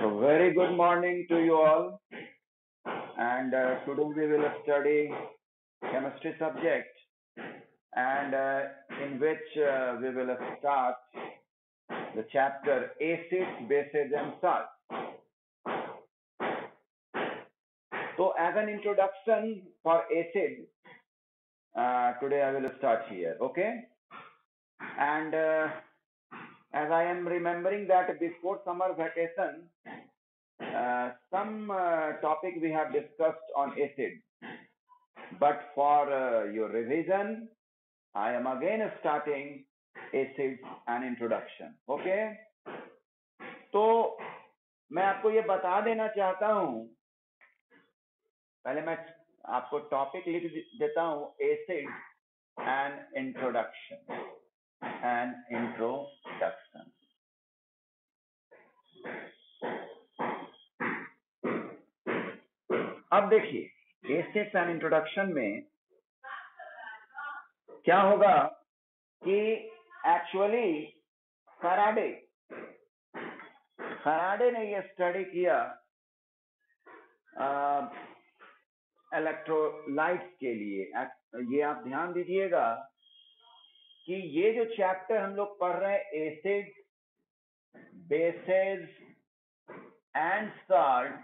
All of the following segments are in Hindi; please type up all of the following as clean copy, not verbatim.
So very good morning to you all, and today we will study chemistry subject, and in which we will start the chapter acids, bases and salts. So as an introduction for acid, today I will start here, okay? And as I am remembering that before summer vacation, some topic we have discussed on acid, but for your revision, I am again starting acids and introduction. Okay? तो मैं आपको ये बता देना चाहता हूँ, पहले मैं आपको टॉपिक लिख देता हूँ, एसिड एंड इंट्रोडक्शन अब देखिए एसिड्स एंड इंट्रोडक्शन में क्या होगा कि एक्चुअली फैराडे ने ये स्टडी किया इलेक्ट्रोलाइट्स के लिए। ये आप ध्यान दीजिएगा कि ये जो चैप्टर हम लोग पढ़ रहे हैं acids, bases and salt,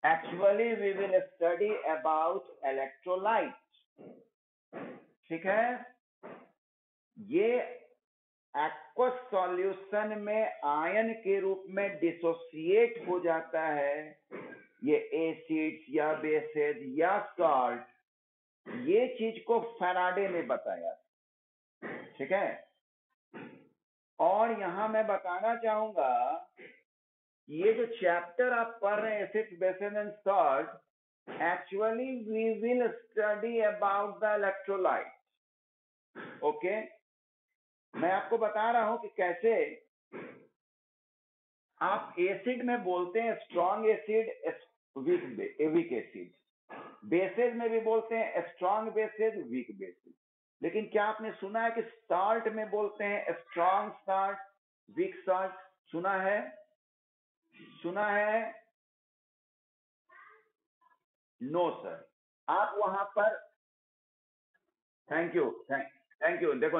actually we will study about electrolyte. ठीक है, ये एक्वस सॉल्यूशन में आयन के रूप में डिसोसिएट हो जाता है। ये एसिड्स या बेसेस या सॉल्ट, ये चीज को फैराडे ने बताया। ठीक है, और यहां मैं बताना चाहूंगा ये जो चैप्टर आप पढ़ रहे हैं acids, bases and salt, actually we will study about the electrolyte. Okay, मैं आपको बता रहा हूं कि कैसे आप एसिड में बोलते हैं strong acid, weak acid, bases में भी बोलते हैं स्ट्रॉन्ग बेसेस, वीक बेसेस। लेकिन क्या आपने सुना है कि सॉल्ट में बोलते हैं स्ट्रॉन्ग सॉल्ट, वीक सॉल्ट? सुना है? No sir. आप वहां पर थैंक यू। देखो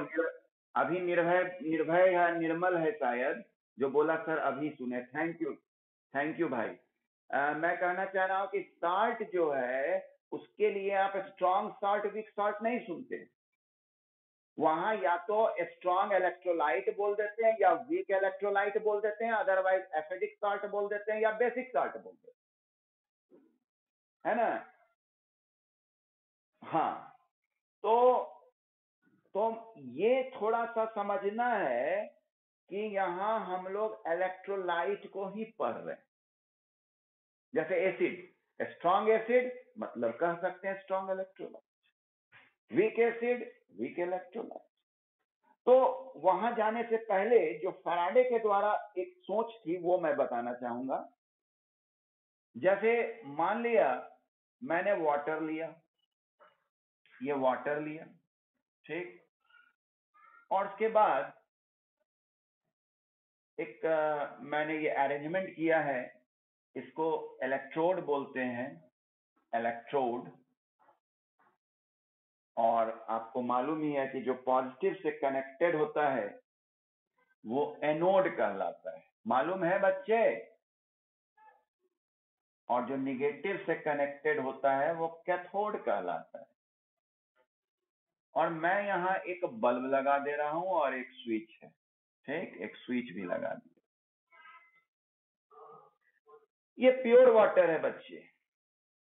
अभी निर्भय या निर्मल है शायद जो बोला सर अभी सुने। थैंक यू भाई। मैं कहना चाह रहा हूं कि सॉल्ट जो है उसके लिए आप स्ट्रॉन्ग सॉल्ट, वीक सॉल्ट नहीं सुनते। वहां या तो स्ट्रॉन्ग इलेक्ट्रोलाइट बोल देते हैं या वीक इलेक्ट्रोलाइट बोल देते हैं, अदरवाइज एसिडिक सॉल्ट बोल देते हैं या बेसिक सॉल्ट बोल देते हैं, है ना? हाँ, तो ये थोड़ा सा समझना है कि यहां हम लोग इलेक्ट्रोलाइट को ही पढ़ रहे हैं। जैसे एसिड, स्ट्रॉन्ग एसिड मतलब कह सकते हैं strong electrolyte, week acid, weak electrolyte. तो वहां जाने से पहले जो फैराडे के द्वारा एक सोच थी वो मैं बताना चाहूंगा। जैसे मान लिया मैंने वाटर लिया, ये वाटर लिया, ठीक, और उसके बाद एक मैंने ये अरेंजमेंट किया है, इसको इलेक्ट्रोड बोलते हैं, इलेक्ट्रोड। और आपको मालूम ही है कि जो पॉजिटिव से कनेक्टेड होता है वो एनोड कहलाता है, मालूम है बच्चे? और जो निगेटिव से कनेक्टेड होता है वो कैथोड कहलाता है। और मैं यहाँ एक बल्ब लगा दे रहा हूं और एक स्विच है, ठीक, एक स्विच भी लगा दिया। ये प्योर वाटर है बच्चे,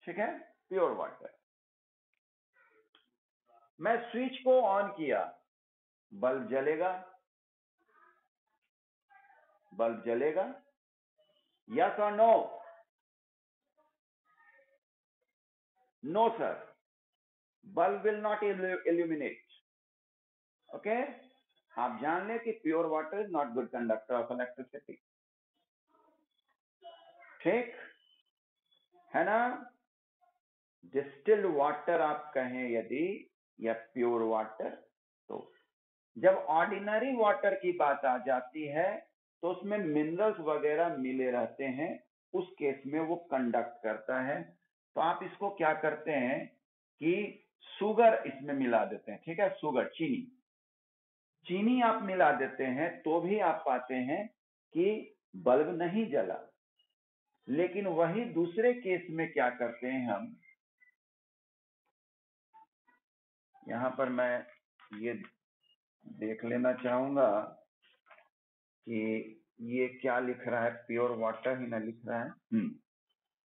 ठीक है, प्योर वाटर। मैं स्विच को ऑन किया, बल्ब जलेगा, यस और no? No sir, bulb will not illuminate. Okay, आप जान लें कि pure water is not good conductor of electricity. ठीक है ना? डिस्टिल्ड वाटर आप कहें यदि या प्योर वाटर, तो जब ऑर्डिनरी वाटर की बात आ जाती है तो उसमें मिनरल्स वगैरह मिले रहते हैं, उस केस में वो कंडक्ट करता है। तो आप इसको क्या करते हैं कि शुगर इसमें मिला देते हैं, ठीक है, शुगर, चीनी आप मिला देते हैं तो भी आप पाते हैं कि बल्ब नहीं जला। लेकिन वही दूसरे केस में क्या करते हैं हम, यहां पर मैं ये देख लेना चाहूंगा कि ये क्या लिख रहा है, प्योर वाटर ही ना लिख रहा है।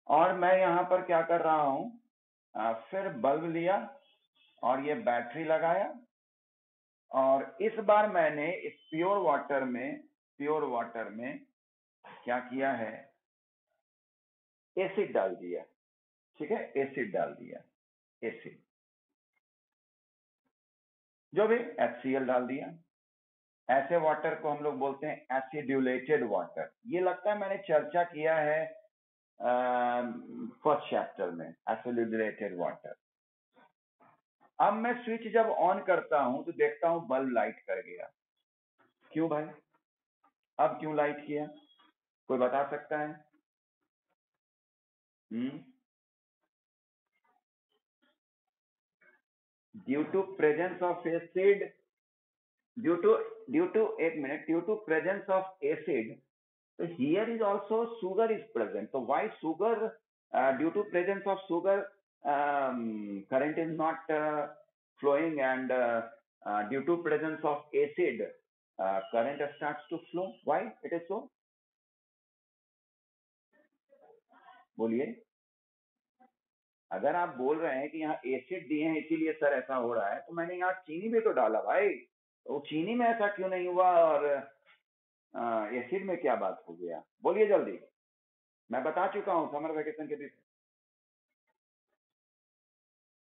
और मैं यहाँ पर क्या कर रहा हूँ, फिर बल्ब लिया और ये बैटरी लगाया, और इस बार मैंने इस प्योर वाटर में क्या किया है, एसिड डाल दिया, ठीक है, एसिड डाल दिया, एसिड जो भी HCl डाल दिया। ऐसे वाटर को हम लोग बोलते हैं एसिड्यूलेटेड वाटर। ये लगता है मैंने चर्चा किया है फर्स्ट चैप्टर में, एसिड्यूलेटेड वाटर। अब मैं स्विच जब ऑन करता हूं तो देखता हूं बल्ब लाइट कर गया। क्यों भाई, अब क्यों लाइट किया, कोई बता सकता है? Due to presence of acid, due to presence of acid, so here is also sugar is present. So why sugar, due to presence of sugar, current is not flowing, and due to presence of acid, current starts to flow. Why it is so? बोलिए। अगर आप बोल रहे हैं कि यहाँ एसिड दिए हैं इसीलिए सर ऐसा हो रहा है, तो मैंने यहाँ चीनी भी तो डाला भाई, तो चीनी में ऐसा क्यों नहीं हुआ और एसिड में क्या बात हो गया, बोलिए जल्दी। मैं बता चुका हूँ समर वेकेशन के दिन।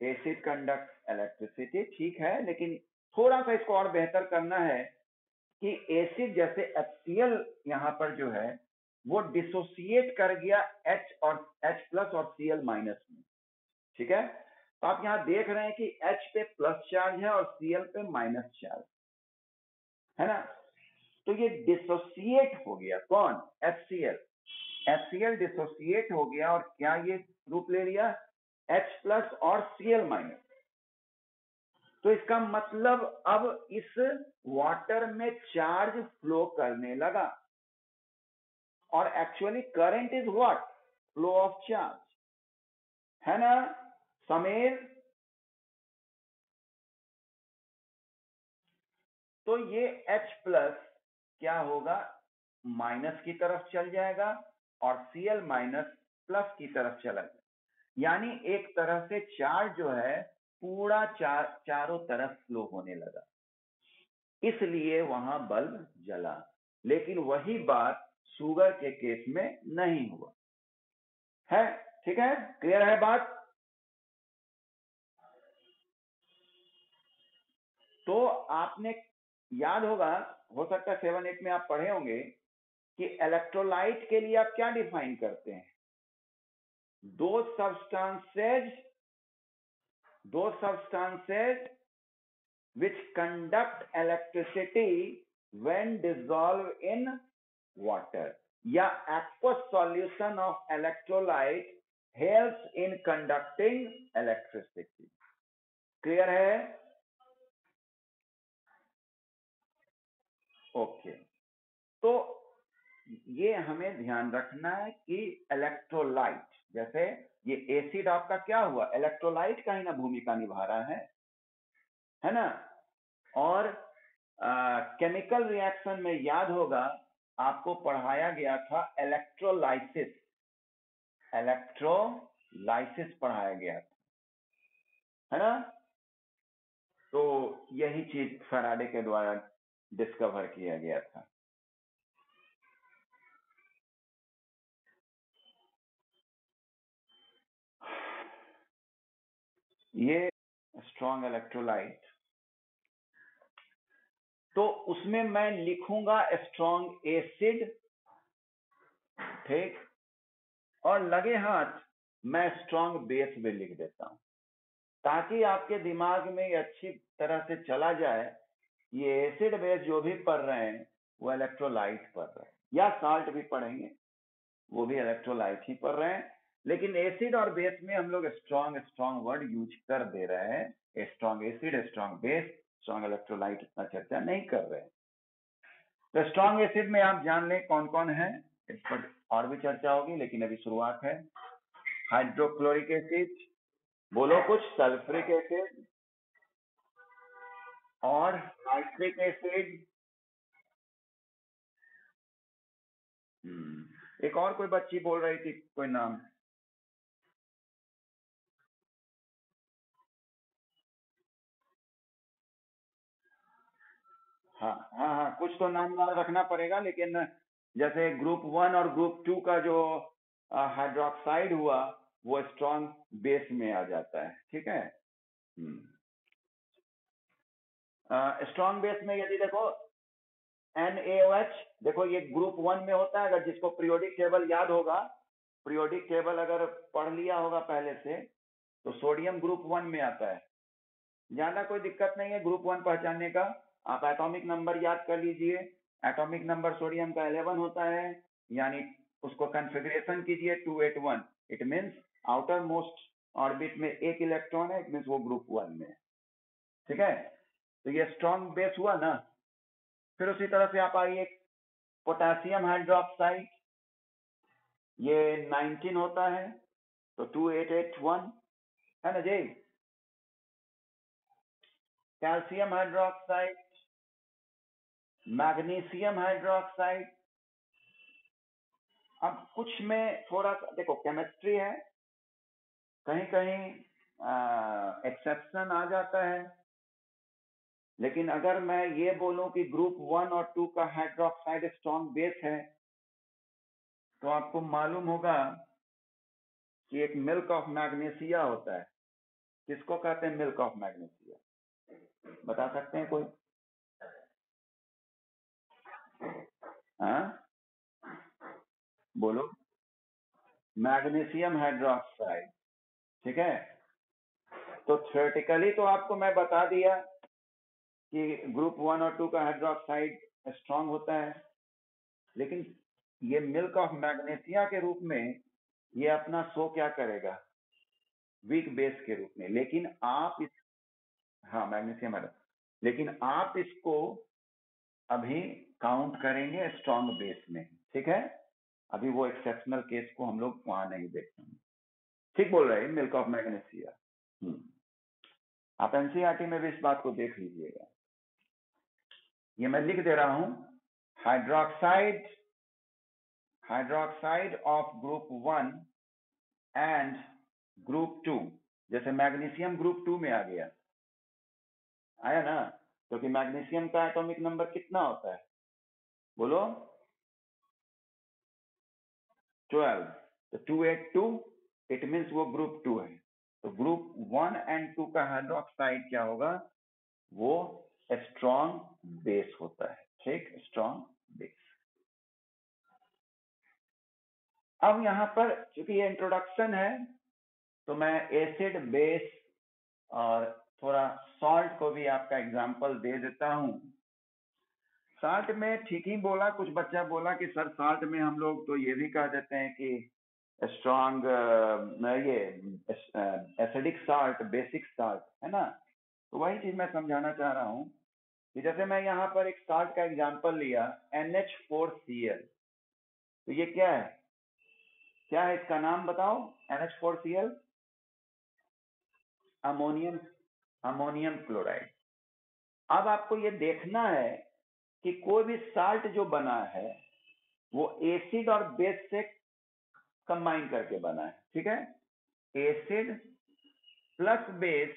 एसिड कंडक्ट इलेक्ट्रिसिटी, ठीक है, लेकिन थोड़ा सा इसको और बेहतर करना है कि एसिड जैसे HCl यहाँ पर जो है वो डिसोसिएट कर गया H+ और Cl- में, ठीक है। तो आप यहाँ देख रहे हैं कि H पे प्लस चार्ज है और Cl पे माइनस चार्ज है ना। तो ये डिसोसिएट हो गया, कौन, HCl डिसोसिएट हो गया और क्या ये रूप ले लिया, H+ और Cl-। तो इसका मतलब अब इस वाटर में चार्ज फ्लो करने लगा, और actually current is what, flow of charge, है ना समीर। तो ये H+ क्या होगा, माइनस की तरफ चल जाएगा और Cl- प्लस की तरफ चला जाएगा, यानी एक तरह से चार्ज जो है पूरा चारों तरफ फ्लो होने लगा, इसलिए वहां बल्ब जला। लेकिन वही बात शुगर के केस में नहीं हुआ है, ठीक है, क्लियर है बात। तो आपने याद होगा, हो सकता है 7-8 में आप पढ़े होंगे कि इलेक्ट्रोलाइट के लिए आप क्या डिफाइन करते हैं, दो substances which conduct electricity when dissolved in water, या aqueous solution of electrolyte helps in conducting electricity। Clear है? ओके, तो ये हमें ध्यान रखना है कि इलेक्ट्रोलाइट, जैसे ये एसिड आपका क्या हुआ, इलेक्ट्रोलाइट का ही ना भूमिका निभा रहा है ना। और केमिकल रिएक्शन में याद होगा आपको पढ़ाया गया था इलेक्ट्रोलाइसिस पढ़ाया गया था, है ना। तो यही चीज फैराडे के द्वारा डिस्कवर किया गया था। ये स्ट्रॉन्ग इलेक्ट्रोलाइट, तो उसमें मैं लिखूंगा स्ट्रॉन्ग एसिड, ठीक, और लगे हाथ मैं स्ट्रॉन्ग बेस भी लिख देता हूं, ताकि आपके दिमाग में ये अच्छी तरह से चला जाए, ये एसिड बेस जो भी पढ़ रहे हैं वो इलेक्ट्रोलाइट पढ़ रहे हैं, या साल्ट भी पढ़ेंगे, वो भी इलेक्ट्रोलाइट ही पढ़ रहे हैं। लेकिन एसिड और बेस में हम लोग स्ट्रॉन्ग वर्ड यूज कर दे रहे हैं, strong acid, strong base, strong electrolyte इतना चर्चा नहीं कर रहे हैं। तो स्ट्रॉन्ग एसिड में आप जान लें कौन कौन है, इस पर और भी चर्चा होगी, लेकिन अभी शुरुआत है। हाइड्रोक्लोरिक एसिड, बोलो कुछ, सल्फ्रिक एसिड और नाइट्रिक एसिड। एक और कोई बच्ची बोल रही थी कोई नाम, हाँ हाँ हाँ, कुछ तो नाम रखना पड़ेगा, लेकिन जैसे ग्रुप 1 और ग्रुप 2 का जो हाइड्रोक्साइड हुआ वो स्ट्रॉन्ग बेस में आ जाता है, ठीक है। स्ट्रॉन्ग बेस में यदि देखो NaOH, देखो ये ग्रुप 1 में होता है, अगर जिसको पीरियोडिक टेबल याद होगा, पीरियोडिक टेबल अगर पढ़ लिया होगा पहले से, तो सोडियम ग्रुप 1 में आता है। ज्यादा कोई दिक्कत नहीं है ग्रुप 1 पहचानने का, आप एटॉमिक नंबर याद कर लीजिए। एटॉमिक नंबर सोडियम का 11 होता है, यानी उसको कॉन्फ़िगरेशन कीजिए 281, it means outer most orbit में एक इलेक्ट्रॉन है, इट मींस वो ग्रुप 1 में है, ठीक है। तो ये स्ट्रॉन्ग बेस हुआ ना। फिर उसी तरह से आप आइए, पोटेशियम हाइड्रोक्साइड, ये 19 होता है, तो 2881 है ना जी। Calcium hydroxide, magnesium hydroxide. अब कुछ में थोड़ा सा देखो केमिस्ट्री है, कहीं कहीं एक्सेप्शन आ जाता है, लेकिन अगर मैं ये बोलूं कि ग्रुप 1 और 2 का हाइड्रोक्साइड स्ट्रॉन्ग बेस है, तो आपको मालूम होगा कि एक मिल्क ऑफ मैग्नीशिया होता है। किसको कहते हैं मिल्क ऑफ मैग्नीशिया, बता सकते हैं कोई? हाँ बोलो, मैग्नीशियम हाइड्रोक्साइड, ठीक है। तो थ्योरेटिकली तो आपको मैं बता दिया कि ग्रुप 1 और 2 का हाइड्रोक्साइड स्ट्रांग होता है, लेकिन ये मिल्क ऑफ मैग्नीशिया के रूप में ये अपना शो क्या करेगा, वीक बेस के रूप में। लेकिन आप इस, हाँ मैग्नीशियम है, लेकिन आप इसको अभी काउंट करेंगे स्ट्रॉन्ग बेस में, ठीक है। अभी वो एक्सेप्शनल केस को हम लोग वहां नहीं देखेंगे, ठीक बोल रहे हैं, मिल्क ऑफ मैग्नीशिया। आप एनसीईआरटी में भी इस बात को देख लीजिएगा। ये मैं लिख दे रहा हूं, hydroxide of group 1 and group 2, जैसे मैग्नीशियम ग्रुप 2 में आ गया, आया ना, क्योंकि तो मैग्नीशियम का एटॉमिक नंबर कितना होता है, बोलो 12, तो 282, इट मीन्स वो ग्रुप 2 है। तो ग्रुप 1 एंड 2 का हाइड्रोक्साइड क्या होगा, वो स्ट्रॉन्ग बेस होता है, ठीक, स्ट्रॉन्ग बेस। अब यहाँ पर चूंकि ये इंट्रोडक्शन है, तो मैं एसिड बेस और थोड़ा सॉल्ट को भी आपका एग्जांपल दे देता हूँ। साल्ट में ठीक ही बोला, कुछ बच्चा बोला कि सर साल्ट में हम लोग तो ये भी कह देते हैं कि स्ट्रॉन्ग, ये एसिडिक साल्ट, बेसिक साल्ट है ना। तो वही चीज मैं समझाना चाह रहा हूँ कि जैसे मैं यहाँ पर एक साल्ट का एग्जांपल लिया NH4Cl, तो ये क्या है, क्या है इसका नाम बताओ, NH4Cl, अमोनियम क्लोराइड। अब आपको ये देखना है कि कोई भी साल्ट जो बना है वो एसिड और बेस से कंबाइन करके बना है, ठीक है। एसिड प्लस बेस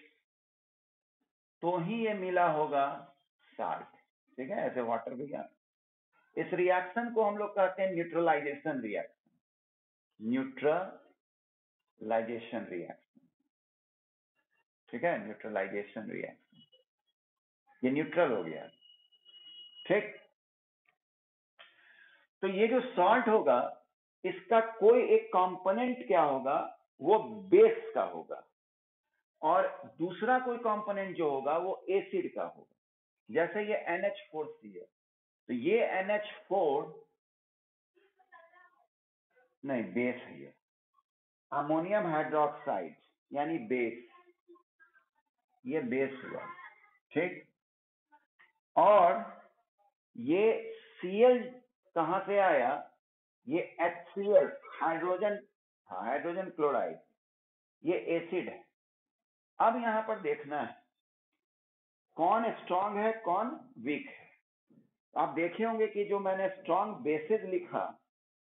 तो ही ये मिला होगा साल्ट, ठीक है, ऐसे वाटर विज्ञान। इस रिएक्शन को हम लोग कहते हैं न्यूट्रलाइजेशन रिएक्शन, ठीक है, न्यूट्रलाइजेशन रिएक्शन, ये न्यूट्रल हो गया, ठीक। तो ये जो सॉल्ट होगा, इसका कोई एक कंपोनेंट क्या होगा, वो बेस का होगा, और दूसरा कोई कंपोनेंट जो होगा वो एसिड का होगा। जैसे ये NH4Cl, तो ये NH4 नहीं, बेस है ये, अमोनियम हाइड्रोक्साइड यानी बेस, ये बेस हुआ, ठीक। और ये Cl कहां से आया, ये HCl, हाइड्रोजन, हाइड्रोजन क्लोराइड, ये एसिड है। अब यहां पर देखना है कौन स्ट्रांग है कौन वीक है। आप देखे होंगे कि जो मैंने स्ट्रांग बेसिस लिखा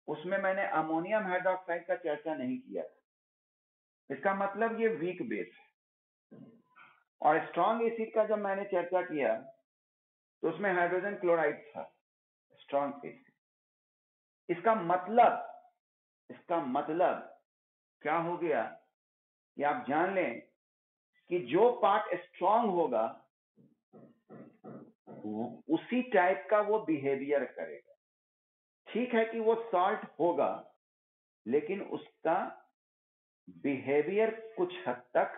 उसमें मैंने अमोनियम हाइड्रोक्साइड का चर्चा नहीं किया, इसका मतलब ये वीक बेस है। और स्ट्रांग एसिड का जब मैंने चर्चा किया तो उसमें हाइड्रोजन क्लोराइड था, स्ट्रांग एसिड। इसका मतलब क्या हो गया कि आप जान लें कि जो पार्ट स्ट्रांग होगा उसी टाइप का वो बिहेवियर करेगा। ठीक है कि वो सॉल्ट होगा लेकिन उसका बिहेवियर कुछ हद तक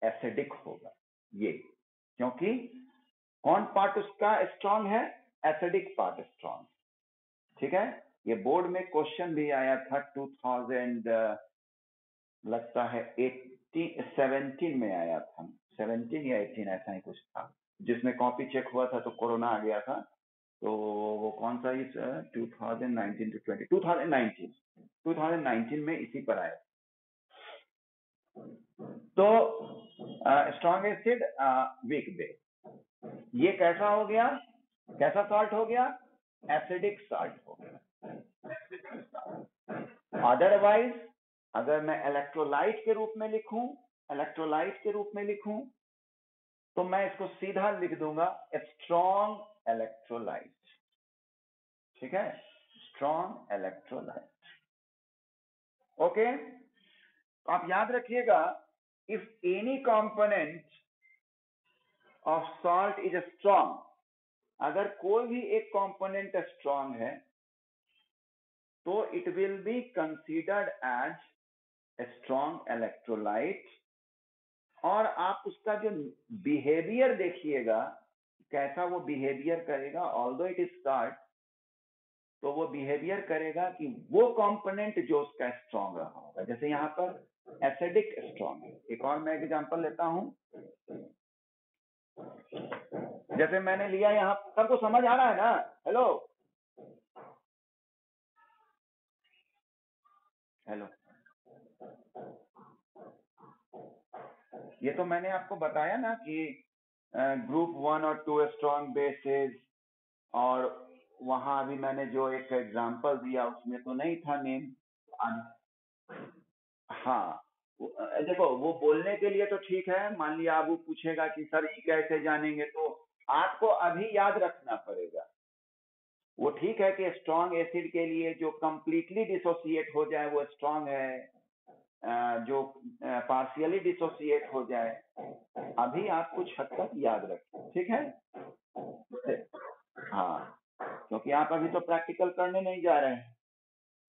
एसिडिक होगा, ये क्योंकि कौन पार्ट उसका स्ट्रांग है, एसिडिक पार्ट स्ट्रांग, ठीक है। ये बोर्ड में क्वेश्चन भी आया था 2000 लगता है 17 में आया था, 17 या 18 ऐसा ही कुछ था, जिसमें कॉपी चेक हुआ था तो कोरोना आ गया था। तो वो कौन सा इस 2019 to 20 2019 में इसी पर आया। तो स्ट्रॉन्ग एसिड वीक बेस, ये कैसा हो गया, कैसा सॉल्ट हो गया, एसिडिक सॉल्ट हो गया। अदरवाइज अगर मैं इलेक्ट्रोलाइट के रूप में लिखूं, तो मैं इसको सीधा लिख दूंगा स्ट्रॉन्ग इलेक्ट्रोलाइट, ठीक है, स्ट्रॉन्ग इलेक्ट्रोलाइट। ओके, आप याद रखिएगा, if any component of salt is strong, अगर कोई भी एक कंपोनेंट स्ट्रॉन्ग है तो it will be considered as strong electrolyte. और आप उसका जो बिहेवियर देखिएगा, कैसा वो बिहेवियर करेगा, ऑल्दो इट इज सॉल्ट, तो वो बिहेवियर करेगा कि वो कंपोनेंट जो उसका स्ट्रॉन्ग रहा होगा। जैसे यहाँ पर एसिडिक स्ट्रॉन्ग है, एक और मैं एग्जांपल लेता हूं, जैसे मैंने लिया यहाँ, सबको समझ आ रहा है ना, हेलो हेलो, ये तो मैंने आपको बताया ना कि ग्रुप 1 और 2 स्ट्रॉन्ग बेसिस, और वहां अभी मैंने जो एक एग्जांपल दिया उसमें तो नहीं था नेम। हाँ, देखो वो बोलने के लिए तो ठीक है, मान लिया अब वो पूछेगा कि सर ये कैसे जानेंगे, तो आपको अभी याद रखना पड़ेगा। वो ठीक है कि स्ट्रॉन्ग एसिड के लिए जो कंप्लीटली डिसोसिएट हो जाए वो स्ट्रॉन्ग है, जो पार्शियली डिसोसिएट हो जाए, अभी आप कुछ हद तक याद रखें, ठीक है। हाँ, क्योंकि आप अभी तो प्रैक्टिकल करने नहीं जा रहे हैं,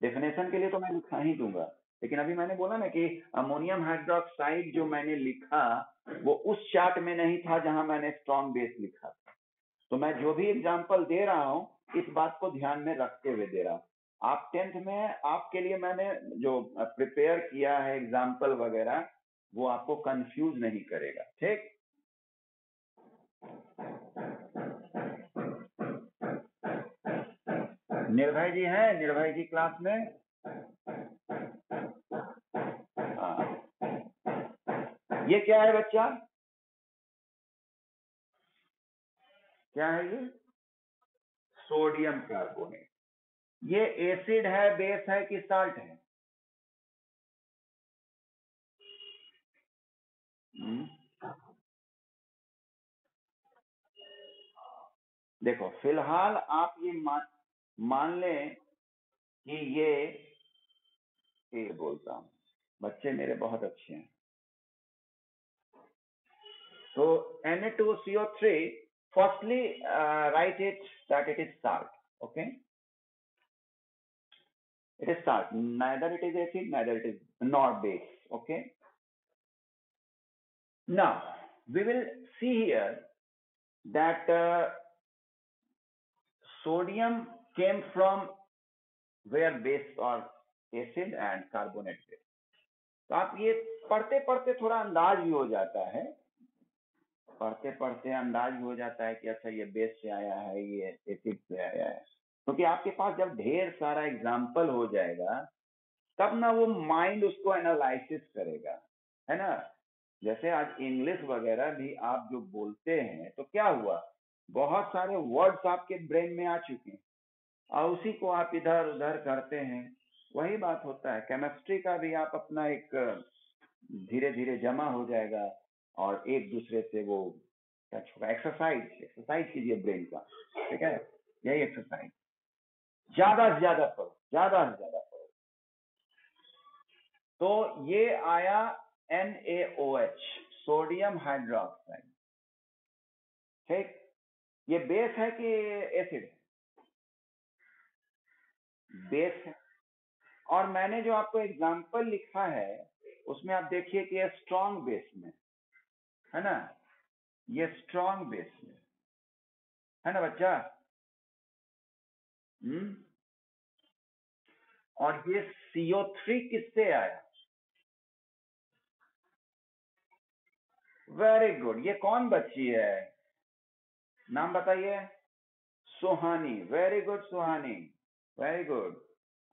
डेफिनेशन के लिए तो मैं लिखा ही दूंगा, लेकिन अभी मैंने बोला ना कि अमोनियम हाइड्रोक्साइड जो मैंने लिखा वो उस चार्ट में नहीं था जहां मैंने स्ट्रॉन्ग बेस लिखा था। तो मैं जो भी एग्जांपल दे रहा हूँ इस बात को ध्यान में रखते हुए दे रहा हूँ। आप 10th में आपके लिए मैंने जो प्रिपेयर किया है एग्जाम्पल वगैरह, वो आपको कंफ्यूज नहीं करेगा, ठीक। निर्भय जी हैं, निर्भय जी क्लास में, हाँ। ये क्या है बच्चा, क्या है ये, सोडियम कार्बोनेट। ये एसिड है, बेस है कि साल्ट है, देखो फिलहाल आप ये मान लें कि ये बोलता हूं, बच्चे मेरे बहुत अच्छे हैं। तो Na2CO3, firstly write it that it is salt, okay, it is salt, neither it is acid, neither it is nor base, okay. Now we will see here that sodium came from where base or acid and carbonate base. तो आप ये पढ़ते पढ़ते थोड़ा अंदाज भी हो जाता है, पढ़ते पढ़ते अंदाज भी हो जाता है कि अच्छा ये बेस से आया है, ये एसिड से आया है, क्योंकि आपके पास जब ढेर सारा एग्जाम्पल हो जाएगा तब ना वो माइंड उसको एनालिसिस करेगा, है ना। जैसे आज इंग्लिश वगैरह भी आप जो बोलते हैं तो क्या हुआ, बहुत सारे वर्ड्स आपके ब्रेन में आ चुके हैं और उसी को आप इधर उधर करते हैं। वही बात होता है, केमिस्ट्री का भी आप अपना एक धीरे धीरे जमा हो जाएगा और एक दूसरे से वो क्या छुपा, एक्सरसाइज कीजिए ब्रेन का, ठीक है, यही एक्सरसाइज, ज्यादा से ज्यादा पढ़ो, ज्यादा से ज्यादा पढ़ो। तो ये आया NaOH, सोडियम हाइड्रोक्साइड, ठीक। ये बेस है कि एसिड? बेस है। और मैंने जो आपको एग्जांपल लिखा है उसमें आप देखिए कि ये स्ट्रॉन्ग बेस में है ना, ये स्ट्रॉन्ग बेस में है ना बच्चा। और ये CO3 किससे आया? Very good. ये कौन बच्ची है, नाम बताइए? सुहानी। वेरी गुड सुहानी, वेरी गुड।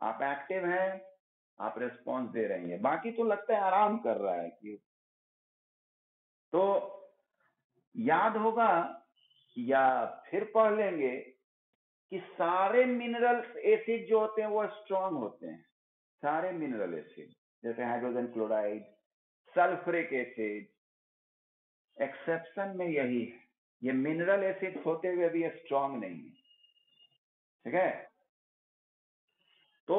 आप एक्टिव हैं, आप रिस्पॉन्स दे रही हैं, बाकी तो लगता है आराम कर रहा है कि तो याद होगा या फिर पढ़ लेंगे कि सारे मिनरल्स एसिड जो होते हैं वो स्ट्रांग होते हैं, सारे मिनरल एसिड, जैसे hydrogen chloride, sulphuric acid. Exception में यही है, ये मिनरल एसिड होते हुए भी स्ट्रांग नहीं है, ठीक है। तो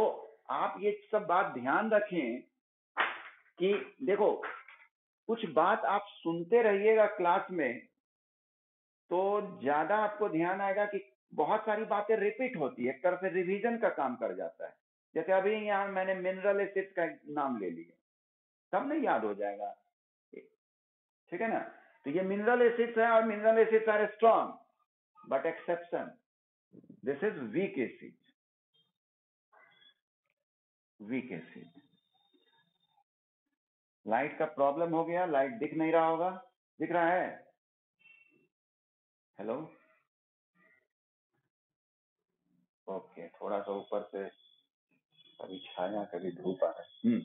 आप ये सब बात ध्यान रखें कि देखो कुछ बात आप सुनते रहिएगा क्लास में तो ज्यादा आपको ध्यान आएगा कि बहुत सारी बातें रिपीट होती है, एक तरह से रिवीजन का काम कर जाता है। जैसे अभी यहाँ मैंने मिनरल एसिड का नाम ले लिया, तब नहीं याद हो जाएगा, ठीक है ना। तो ये मिनरल एसिड्स है और mineral acids are strong, but exception, this is weak acid, weak acid. Light का प्रॉब्लम हो गया, लाइट दिख नहीं रहा होगा, दिख रहा है? हेलो, ओके, थोड़ा सा ऊपर से कभी छाया कभी धूप आ रहा है।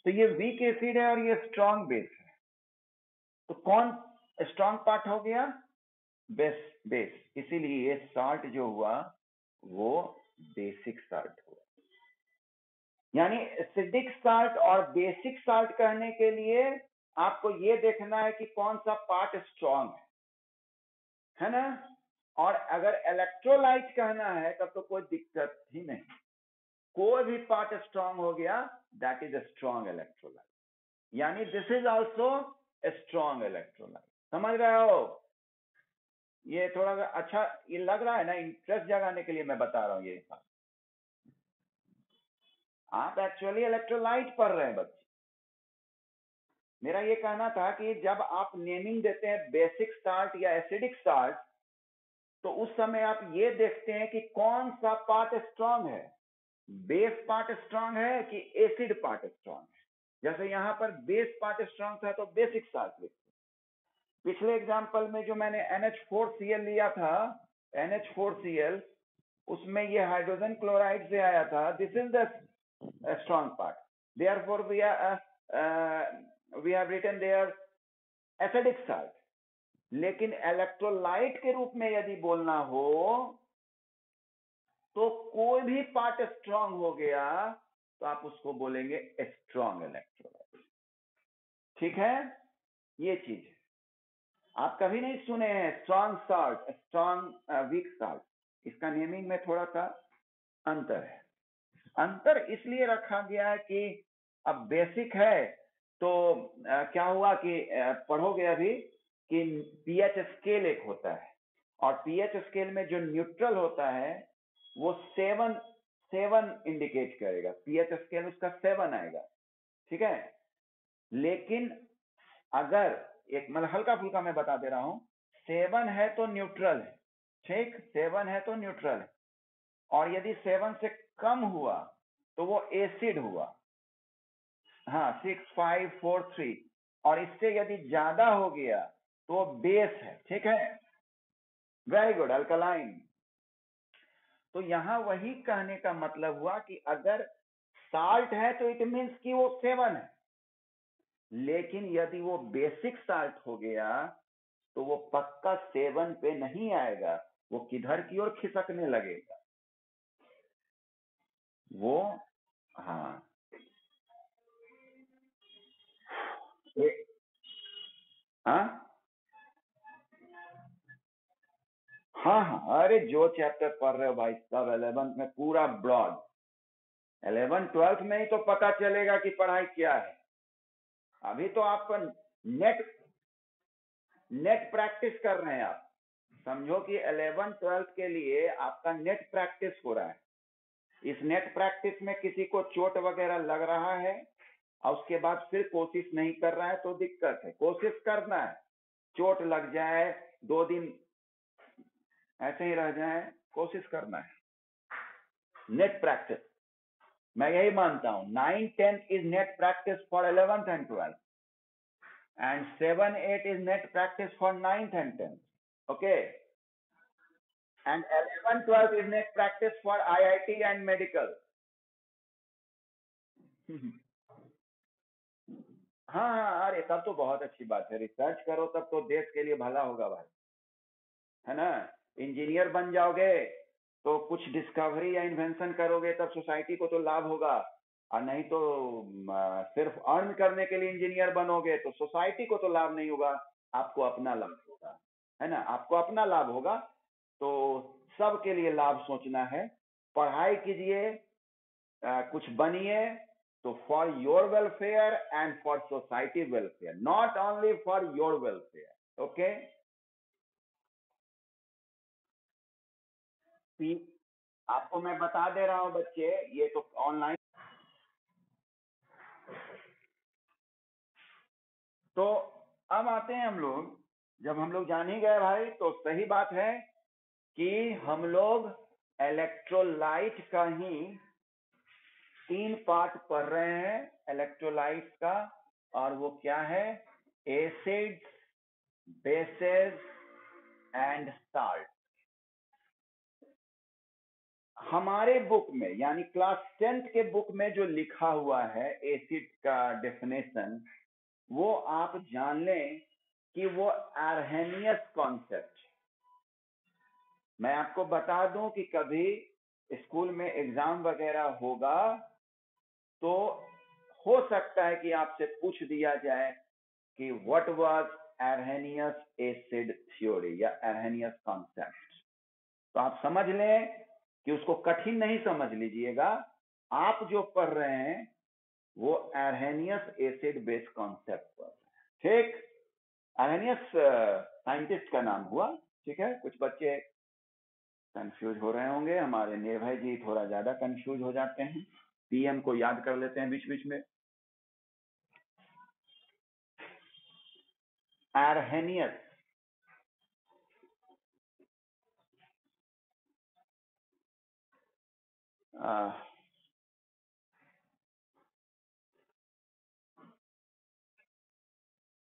तो ये वीक एसिड है और ये स्ट्रॉन्ग बेस है। तो कौन स्ट्रॉन्ग पार्ट हो गया? Base, base. इसीलिए ये साल्ट जो हुआ वो बेसिक साल्ट हुआ। यानी एसिडिक साल्ट और बेसिक साल्ट कहने के लिए आपको ये देखना है कि कौन सा पार्ट स्ट्रॉन्ग है ना। और अगर इलेक्ट्रोलाइट कहना है तब तो कोई दिक्कत ही नहीं, कोई भी पार्ट स्ट्रॉन्ग हो गया that is a strong electrolyte, यानी this is also a strong electrolyte. समझ रहे हो? ये थोड़ा सा अच्छा ये लग रहा है ना, इंटरेस्ट जगाने के लिए मैं बता रहा हूँ ये बात। आप एक्चुअली इलेक्ट्रोलाइट पढ़ रहे हैं बच्चे। मेरा ये कहना था कि जब आप नेमिंग देते हैं बेसिक साल्ट या एसिडिक साल्ट तो उस समय आप ये देखते हैं कि कौन सा पार्ट स्ट्रांग है, बेस पार्ट स्ट्रांग है कि एसिड पार्ट स्ट्रांग है। जैसे यहाँ पर बेस पार्ट स्ट्रांग था तो बेसिक साल्ट लिखते। पिछले एग्जांपल में जो मैंने NH4Cl लिया था, NH4Cl, उसमें ये हाइड्रोजन क्लोराइड से आया था, this is the strong part, therefore we have written their acidic salt. लेकिन इलेक्ट्रोलाइट के रूप में यदि बोलना हो तो कोई भी पार्ट स्ट्रांग हो गया तो आप उसको बोलेंगे स्ट्रांग इलेक्ट्रोलाइट, ठीक है। ये चीज है, आप कभी नहीं सुने हैं strong salt, strong weak salt, इसका नेमिंग में थोड़ा सा अंतर है। अंतर इसलिए रखा गया है कि अब बेसिक है तो क्या हुआ कि पढ़ोगे अभी कि पीएच स्केल एक होता है और पीएच स्केल में जो न्यूट्रल होता है वो 7 इंडिकेट करेगा, पीएच स्केल उसका 7 आएगा, ठीक है। लेकिन अगर एक मतलब हल्का फुल्का मैं बता दे रहा हूं, 7 है तो न्यूट्रल है, ठीक, 7 है तो न्यूट्रल, और यदि 7 से कम हुआ तो वो एसिड हुआ। हाँ, 6, 5, 4, 3, और इससे यदि ज्यादा हो गया तो वो बेस है। ठीक है, वेरी गुड, अल्कलाइन। तो यहाँ वही कहने का मतलब हुआ कि अगर साल्ट है तो इट मीन्स कि वो 7 है, लेकिन यदि वो बेसिक साल्ट हो गया तो वो पक्का 7 पे नहीं आएगा, वो किधर की ओर खिसकने लगेगा वो। हाँ, हाँ, हाँ, हाँ, अरे जो चैप्टर पढ़ रहे हो भाई सब 11th में पूरा ब्रॉड, 11 12th में ही तो पता चलेगा कि पढ़ाई क्या है। अभी तो आपका नेट नेट प्रैक्टिस कर रहे हैं आप। समझो कि 11 12th के लिए आपका नेट प्रैक्टिस हो रहा है। इस नेट प्रैक्टिस में किसी को चोट वगैरह लग रहा है और उसके बाद फिर कोशिश नहीं कर रहा है तो दिक्कत है। कोशिश करना है, चोट लग जाए 2 दिन ऐसे ही रह जाए, कोशिश करना है। नेट प्रैक्टिस मैं यही मानता हूं, 9 10 is net practice for 11th and 12th, and 7 8 is net practice for 9th and 10th। Okay, and 11 12 is net practice for IIT and medical। हाँ, हाँ, अरे तब तो बहुत अच्छी बात है, रिसर्च करो तब तो देश के लिए भला होगा भाई, है ना। इंजीनियर बन जाओगे तो कुछ डिस्कवरी या इन्वेंशन करोगे तब सोसाइटी को तो लाभ होगा, और नहीं तो सिर्फ अर्न करने के लिए इंजीनियर बनोगे तो सोसाइटी को तो लाभ नहीं होगा, आपको अपना लाभ होगा, है ना, आपको अपना लाभ होगा। तो सबके लिए लाभ सोचना है, पढ़ाई कीजिए, कुछ बनिए, तो for your welfare and for society welfare, not only for your welfare. Okay, आपको मैं बता दे रहा हूं बच्चे, ये तो ऑनलाइन। तो अब आते हैं हम लोग, जब हम लोग जान ही गए भाई तो सही बात है कि हम लोग इलेक्ट्रोलाइट का ही 3 पार्ट पढ़ रहे हैं इलेक्ट्रोलाइट का, और वो क्या है, एसिड्स, बेसेस एंड साल्ट। हमारे बुक में यानी क्लास 10th के बुक में जो लिखा हुआ है एसिड का डेफिनेशन, वो आप जान लें कि वो आर्हेनियस कॉन्सेप्ट। मैं आपको बता दूं कि कभी स्कूल में एग्जाम वगैरह होगा तो हो सकता है कि आपसे पूछ दिया जाए कि what was Arrhenius acid theory या आर्हेनियस कॉन्सेप्ट। तो आप समझ लें कि उसको कठिन नहीं समझ लीजिएगा, आप जो पढ़ रहे हैं वो आर्हेनियस एसिड बेस कॉन्सेप्ट पर। ठीक, आर्हेनियस साइंटिस्ट का नाम हुआ। ठीक है, कुछ बच्चे कंफ्यूज हो रहे होंगे, हमारे निर्भय जी थोड़ा ज्यादा कंफ्यूज हो जाते हैं, पीएम को याद कर लेते हैं बीच बीच में। आर्हेनियस,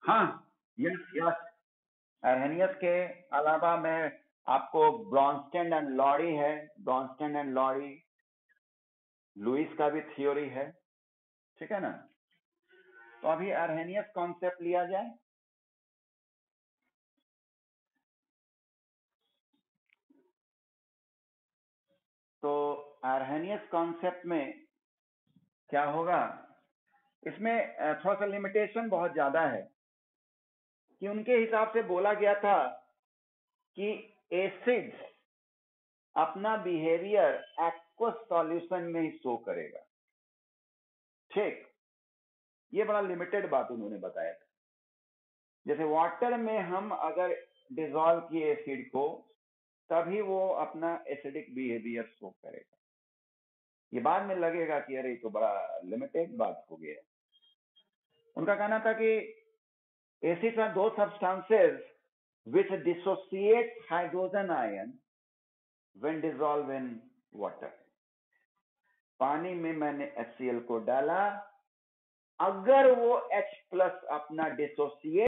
हाँ, यस यस, आर्हेनियस के अलावा मैं आपको ब्रॉन्स्टेड एंड लॉरी है, ब्रॉन्स्टेड एंड लॉरी, लुइस का भी थ्योरी है। ठीक है ना, तो अभी आर्हेनियस कॉन्सेप्ट लिया जाए। तो आर्हेनियस कॉन्सेप्ट में क्या होगा, इसमें थोड़ा सा लिमिटेशन बहुत ज्यादा है कि उनके हिसाब से बोला गया था कि एसिड अपना बिहेवियर एक्वस सॉल्यूशन में ही शो करेगा। ठीक, ये बड़ा लिमिटेड बात उन्होंने बताया था। जैसे वाटर में हम अगर डिजोल्व किए एसिड को तभी वो अपना एसिडिक बिहेवियर शो करेगा। ये बाद में लगेगा कि अरे तो बड़ा लिमिटेड बात हो गया। उनका कहना था कि acids are those substances which dissociate hydrogen ion when dissolve in water. पानी में मैंने HCl को डाला, अगर वो H+ अपना डिसोसिएट